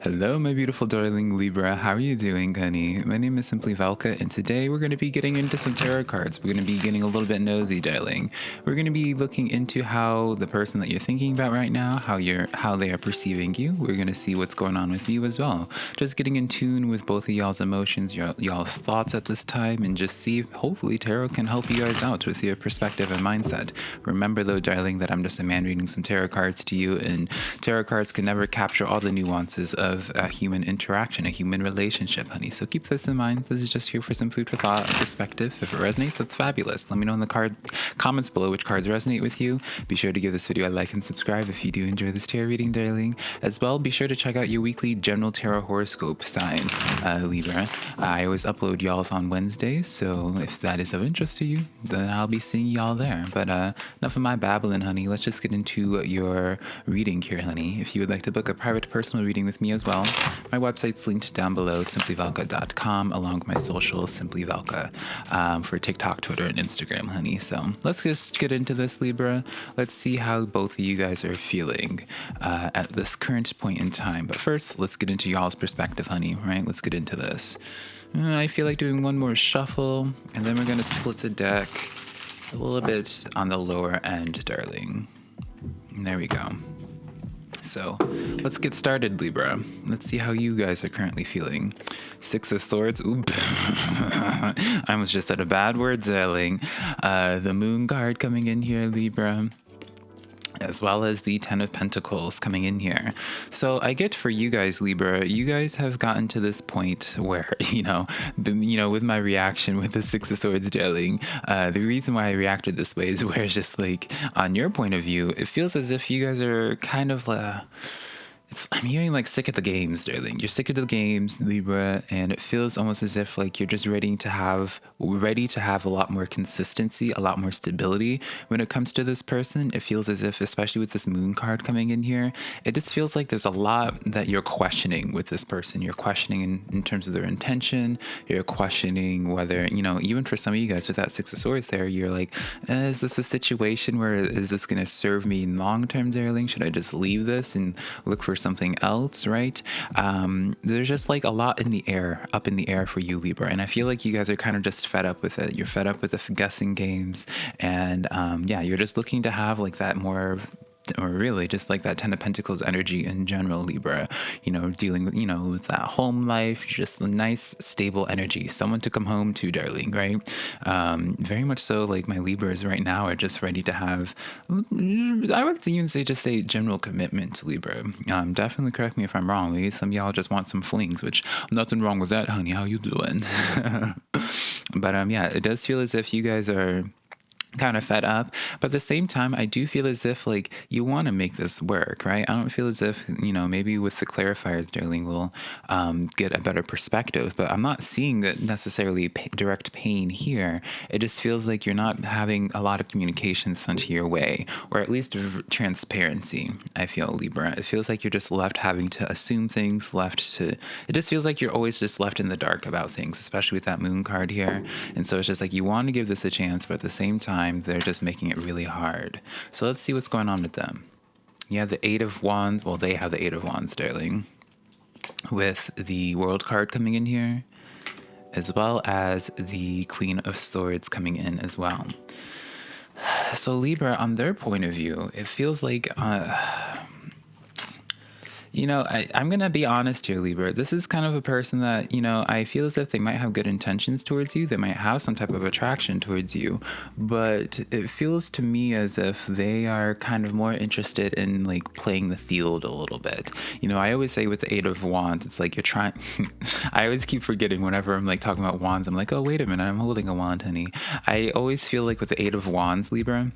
Hello, my beautiful darling Libra. How are you doing, honey? My name is SimplyVelca, and today we're going to be getting into some tarot cards. We're going to be getting a little bit nosy, darling. We're going to be looking into how the person that you're thinking about right now, how they are perceiving you. We're going to see what's going on with you as well. Just getting in tune with both of y'all's emotions, y'all's thoughts at this time, and just see if hopefully tarot can help you guys out with your perspective and mindset. Remember, though, darling, that I'm just a man reading some tarot cards to you, and tarot cards can never capture all the nuances of a human interaction, a human relationship, honey. So keep this in mind. This is just here for some food for thought and perspective. If it resonates, that's fabulous. Let me know in the comments below which cards resonate with you. Be sure to give this video a like and subscribe if you do enjoy this tarot reading, darling. As well, be sure to check out your weekly general tarot horoscope sign, Libra. I always upload y'all's on Wednesdays, so if that is of interest to you, then I'll be seeing y'all there. But enough of my babbling, honey. Let's just get into your reading here, honey. If you would like to book a private personal reading with me as well, my website's linked down below, simplyvelca.com, along with my socials, SimplyVelca, for TikTok, Twitter, and Instagram, honey. So let's just get into this, Libra. Let's see how both of you guys are feeling at this current point in time. But first, let's get into y'all's perspective, honey, right? Let's get into this. I feel like doing one more shuffle, and then we're going to split the deck a little bit on the lower end, darling. And there we go. So let's get started, Libra. Let's see how you guys are currently feeling. Six of Swords. Oop. I almost just said a bad word, darling. The Moon card coming in here, Libra, as well as the Ten of Pentacles coming in here. So I get for you guys, Libra, you guys have gotten to this point where, with my reaction with the Six of Swords, darling, the reason why I reacted this way is where it's just like, on your point of view, it feels as if you guys are kind of I'm hearing like sick of the games, darling. You're sick of the games, Libra, and it feels almost as if like you're just ready to have a lot more consistency, a lot more stability when it comes to this person. It feels as if, especially with this Moon card coming in here, it just feels like there's a lot that you're questioning with this person. You're questioning in terms of their intention. You're questioning whether, even for some of you guys with that Six of Swords there, you're like, is this a situation where is this going to serve me in long term, darling? Should I just leave this and look for something else, right? There's just like a lot up in the air for you, Libra, and I feel like you guys are kind of just fed up with it. You're fed up with the guessing games, and you're just looking to have like that more, or really just like that Ten of Pentacles energy in general, Libra, dealing with, with that home life, just a nice, stable energy, someone to come home to, darling, right? Very much so, like my Libras right now are just ready to have, I would even say general commitment to Libra. Definitely correct me if I'm wrong. Maybe some of y'all just want some flings, which nothing wrong with that, honey. How you doing? But it does feel as if you guys are kind of fed up, but at the same time I do feel as if like you want to make this work, right? I don't feel as if maybe with the clarifiers, darling, we'll get a better perspective, but I'm not seeing that necessarily direct pain here. It just feels like you're not having a lot of communication sent your way, or at least transparency. I feel, Libra, it feels like you're just left having to assume things, it just feels like you're always just left in the dark about things, especially with that Moon card here. And so it's just like you want to give this a chance, but at the same time they're just making it really hard. So let's see what's going on with them. You have the Eight of Wands. Well, they have the Eight of Wands, darling, with the World card coming in here, as well as the Queen of Swords coming in as well. So Libra, on their point of view, it feels like I'm going to be honest here, Libra. This is kind of a person that, I feel as if they might have good intentions towards you. They might have some type of attraction towards you. But it feels to me as if they are kind of more interested in, like, playing the field a little bit. I always say with the Eight of Wands, it's like you're trying... I always keep forgetting whenever I'm, like, talking about wands. I'm like, oh, wait a minute. I'm holding a wand, honey. I always feel like with the Eight of Wands, Libra,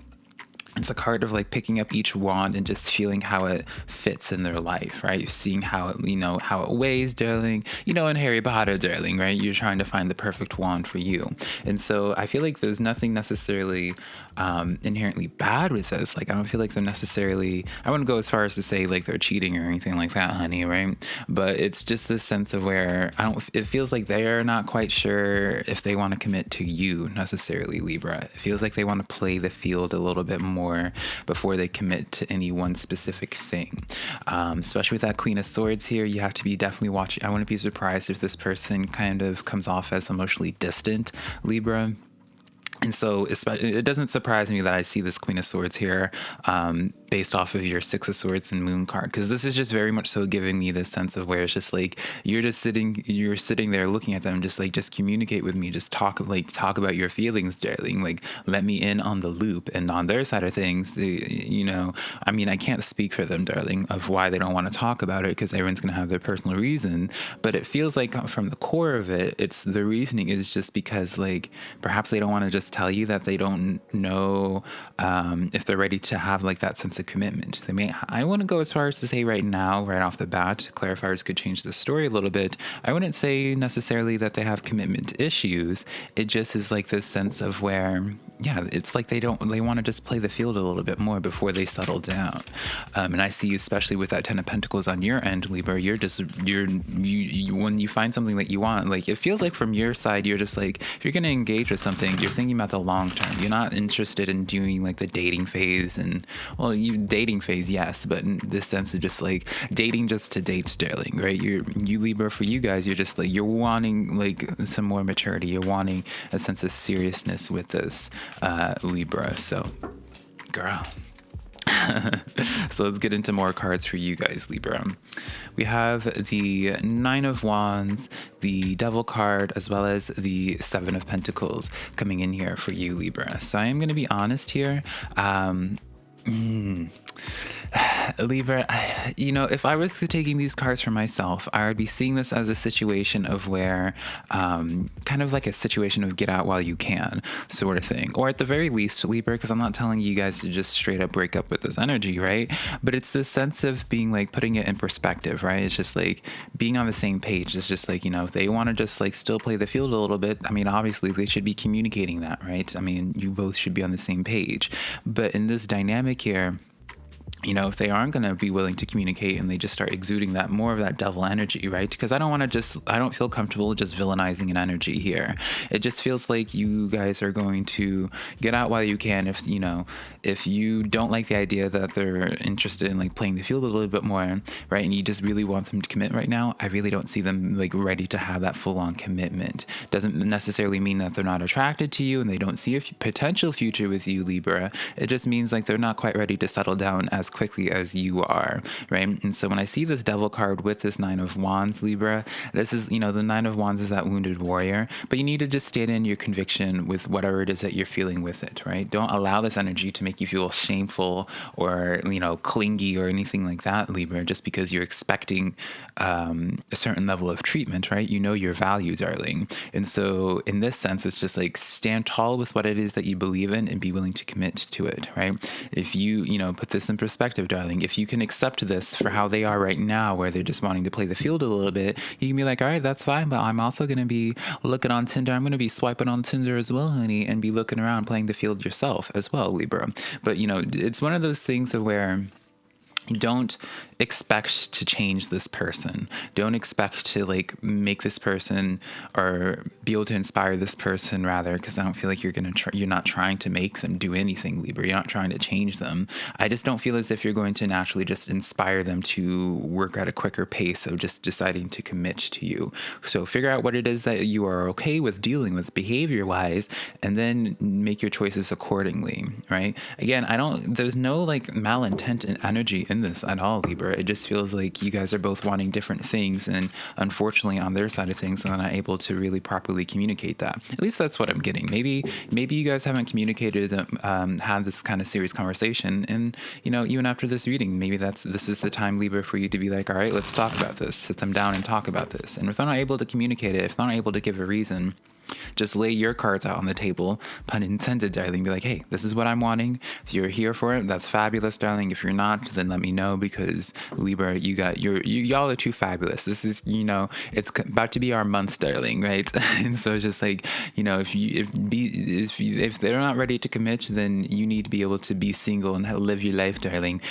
it's a card of like picking up each wand and just feeling how it fits in their life, right? Seeing how it, how it weighs, darling. In Harry Potter, darling, right? You're trying to find the perfect wand for you. And so I feel like there's nothing necessarily inherently bad with this. Like, I don't feel like they're necessarily, I wouldn't go as far as to say like they're cheating or anything like that, honey, right? But it's just this sense of where it feels like they're not quite sure if they want to commit to you necessarily, Libra. It feels like they want to play the field a little bit more more before they commit to any one specific thing. Especially with that Queen of Swords here, you have to be definitely watching. I wouldn't be surprised if this person kind of comes off as emotionally distant, Libra. And so it doesn't surprise me that I see this Queen of Swords here based off of your Six of Swords and Moon card, because this is just very much so giving me this sense of where it's just like you're sitting there looking at them, just communicate with me, just talk about your feelings, darling, like let me in on the loop. And on their side of things, I mean, I can't speak for them, darling, of why they don't want to talk about it, because everyone's going to have their personal reason. But it feels like from the core of it, it's the reasoning is just because like perhaps they don't want to just tell you that they don't know if they're ready to have like that sense of commitment. I wouldn't go as far as to say right now, right off the bat, clarifiers could change the story a little bit. I wouldn't say necessarily that they have commitment issues. It just is like this sense of where, yeah, it's like they want to just play the field a little bit more before they settle down. And I see, especially with that Ten of Pentacles on your end, Libra, when you find something that you want, like it feels like from your side, you're just like, if you're going to engage with something, you're thinking about the long term. You're not interested in doing like the dating phase dating phase, yes, but in this sense of just like dating just to date, darling, right? You Libra, for you guys, you're just like, you're wanting like some more maturity. You're wanting a sense of seriousness with this, Libra. So, girl. So let's get into more cards for you guys, Libra. We have the Nine of Wands, the Devil card, as well as the Seven of Pentacles coming in here for you, Libra. So I am going to be honest here. Libra, if I was taking these cards for myself, I would be seeing this as a situation of where, kind of like a situation of get out while you can sort of thing. Or at the very least, Libra, because I'm not telling you guys to just straight up break up with this energy, right? But it's this sense of being like putting it in perspective, right? It's just like being on the same page. It's just like, if they want to just like still play the field a little bit, I mean, obviously they should be communicating that, right? I mean, you both should be on the same page. But in this dynamic here, if they aren't going to be willing to communicate and they just start exuding that more of that devil energy, right? Because I don't feel comfortable just villainizing an energy here. It just feels like you guys are going to get out while you can. If you don't like the idea that they're interested in like playing the field a little bit more, right? And you just really want them to commit right now, I really don't see them like ready to have that full on commitment. Doesn't necessarily mean that they're not attracted to you and they don't see a potential future with you, Libra. It just means like they're not quite ready to settle down as quickly as you are, right? And so when I see this Devil card with this Nine of Wands, Libra, this is, the Nine of Wands is that wounded warrior, but you need to just stand in your conviction with whatever it is that you're feeling with it, right? Don't allow this energy to make you feel shameful or, clingy or anything like that, Libra, just because you're expecting a certain level of treatment, right? You know your value, darling. And so in this sense, it's just like stand tall with what it is that you believe in and be willing to commit to it, right? If you, put this in perspective, darling, if you can accept this for how they are right now, where they're just wanting to play the field a little bit, you can be like, all right, that's fine, but I'm also going to be looking on Tinder. I'm going to be swiping on Tinder as well, honey, and be looking around playing the field yourself as well, Libra. But, it's one of those things of where don't expect to change this person. Don't expect to like make this person or be able to inspire this person, rather, because I don't feel like you're not trying to make them do anything, Libra. You're not trying to change them. I just don't feel as if you're going to naturally just inspire them to work at a quicker pace of just deciding to commit to you. So figure out what it is that you are okay with dealing with behavior wise, and then make your choices accordingly, right? Again, there's no like malintent and energy in this at all, Libra. It just feels like you guys are both wanting different things, and unfortunately on their side of things, they're not able to really properly communicate that. At least that's what I'm getting. Maybe you guys haven't communicated, had this kind of serious conversation, and even after this reading, maybe this is the time, Libra, for you to be like, all right, let's talk about this. Sit them down and talk about this. And if they're not able to communicate it, if they're not able to give a reason, just lay your cards out on the table, pun intended, darling. Be like, hey, this is what I'm wanting. If you're here for it, that's fabulous, darling. If you're not, then let me know, because Libra, y'all are too fabulous. This is, it's about to be our month, darling, right? And so it's just like, if they're not ready to commit, then you need to be able to be single and live your life, darling.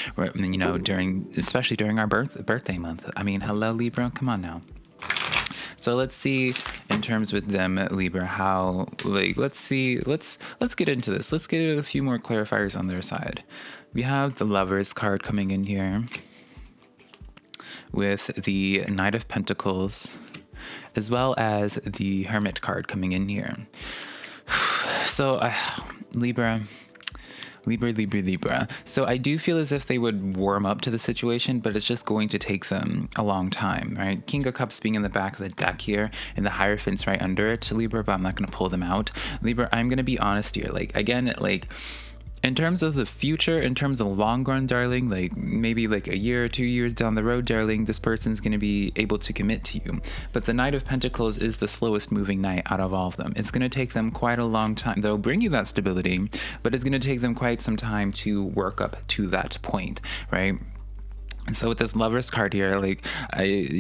Especially during our birthday month. I mean, hello, Libra, come on now. So let's see in terms with them, Libra, how, like, let's get into this. Let's get a few more clarifiers on their side. We have the Lovers card coming in here with the Knight of Pentacles, as well as the Hermit card coming in here. So, Libra. So I do feel as if they would warm up to the situation, but it's just going to take them a long time, right? King of Cups being in the back of the deck here, and the Hierophants right under it, Libra, but I'm not going to pull them out. Libra, I'm going to be honest here. Like, again, like, in terms of the future, in terms of long run, darling, like maybe like a year or 2 years down the road, darling, this person's going to be able to commit to you. But the Knight of Pentacles is the slowest moving knight out of all of them. It's going to take them quite a long time. They'll bring you that stability, but it's going to take them quite some time to work up to that point, right? So with this Lovers card here, like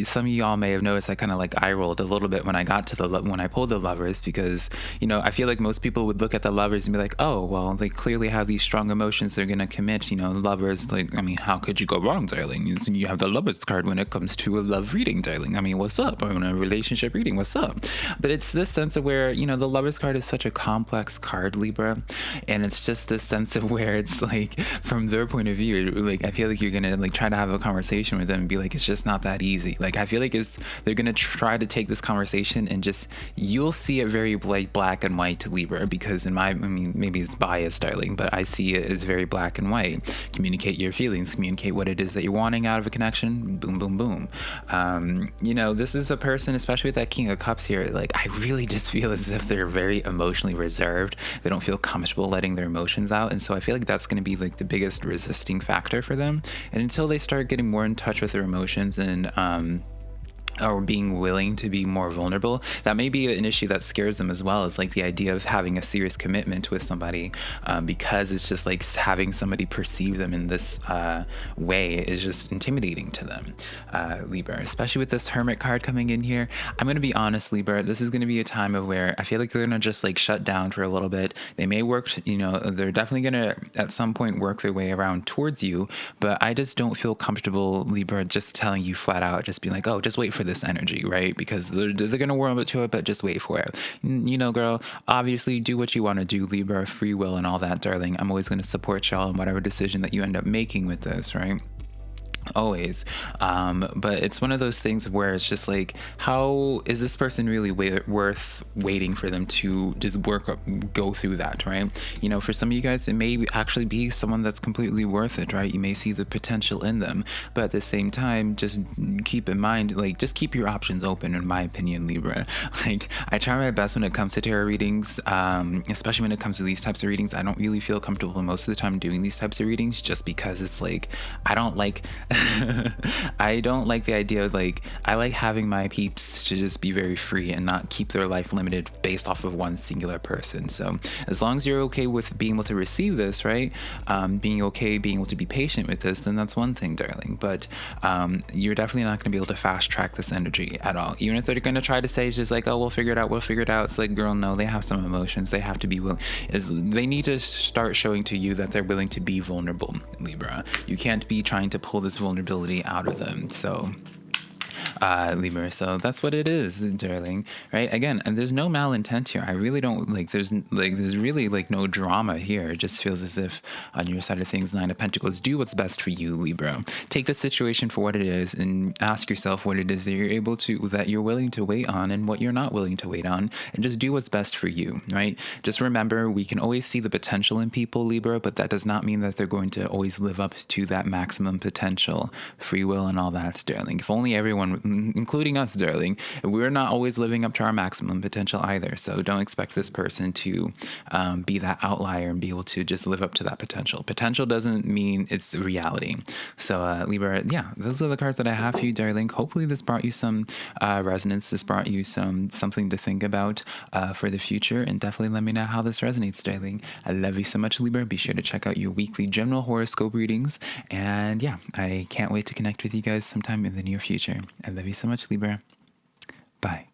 some of y'all may have noticed, I kind of like eye rolled a little bit when I got to when I pulled the Lovers, because, you know, I feel like most people would look at the Lovers and be like, oh, well, they clearly have these strong emotions. They're going to commit, you know, Lovers. Like, I mean, how could you go wrong, darling? You have the Lovers card when it comes to a love reading, darling. I mean, what's up? Or in a relationship reading, what's up? But it's this sense of where, you know, the Lovers card is such a complex card, Libra. And it's just this sense of where it's like, from their point of view, like, I feel like you're going to like try to have a conversation with them and be like, it's just not that easy. Like, I feel like they're gonna try to take this conversation and just, you'll see it very like black and white to Libra, because I mean, maybe it's biased, darling, but I see it as very black and white. Communicate your feelings, communicate what it is that you're wanting out of a connection. Boom, boom, boom. You know, this is a person, especially with that King of Cups here, like, I really just feel as if they're very emotionally reserved. They don't feel comfortable letting their emotions out, and so I feel like that's going to be like the biggest resisting factor for them. And until they start getting more in touch with their emotions and or being willing to be more vulnerable, that may be an issue that scares them as well, is like the idea of having a serious commitment with somebody, because it's just like having somebody perceive them in this way is just intimidating to them, Libra, especially with this Hermit card coming in here. I'm going to be honest, Libra, this is going to be a time of where I feel like they're going to just like shut down for a little bit. They may work, you know, they're definitely going to at some point work their way around towards you, but I just don't feel comfortable, Libra, just telling you flat out, just being like, oh, just wait for this energy, right? Because they're going to warm up to it, but just wait for it. You know, girl, obviously do what you want to do, Libra, free will and all that, darling. I'm always going to support y'all in whatever decision that you end up making with this, right? Always. But it's one of those things where it's just like, how is this person really worth waiting for them to just go through that, right? You know, for some of you guys, it may actually be someone that's completely worth it, right? You may see the potential in them, but at the same time, just keep in mind, like, just keep your options open, in my opinion, Libra. Like, I try my best when it comes to tarot readings, especially when it comes to these types of readings. I don't really feel comfortable most of the time doing these types of readings, just because it's like, I don't like I don't like the idea of like, I like having my peeps to just be very free and not keep their life limited based off of one singular person. So as long as you're okay with being able to receive this, right? Being able to be patient with this, then that's one thing, darling. But you're definitely not going to be able to fast track this energy at all. Even if they're going to try to say it's just like, oh, we'll figure it out. It's like, girl, no, they have some emotions. They have to be willing. They need to start showing to you that they're willing to be vulnerable, Libra. You can't be trying to pull this vulnerability out of them. So Libra, so that's what it is, darling, right? Again, and there's no malintent here. I really don't like, there's really like no drama here. It just feels as if on your side of things, Nine of Pentacles, do what's best for you, Libra. Take the situation for what it is and ask yourself what it is that you're willing to wait on and what you're not willing to wait on, and just do what's best for you, right? Just remember, we can always see the potential in people, Libra, but that does not mean that they're going to always live up to that maximum potential, free will and all that, darling. If only everyone, including us, darling, we're not always living up to our maximum potential either. So don't expect this person to be that outlier and be able to just live up to that potential. Potential doesn't mean it's reality. So Libra, yeah, those are the cards that I have for you, darling. Hopefully this brought you some resonance. This brought you something to think about for the future, and definitely let me know how this resonates, darling. I love you so much, Libra. Be sure to check out your weekly general horoscope readings, and yeah, I can't wait to connect with you guys sometime in the near future. I love you so much, Libra. Bye.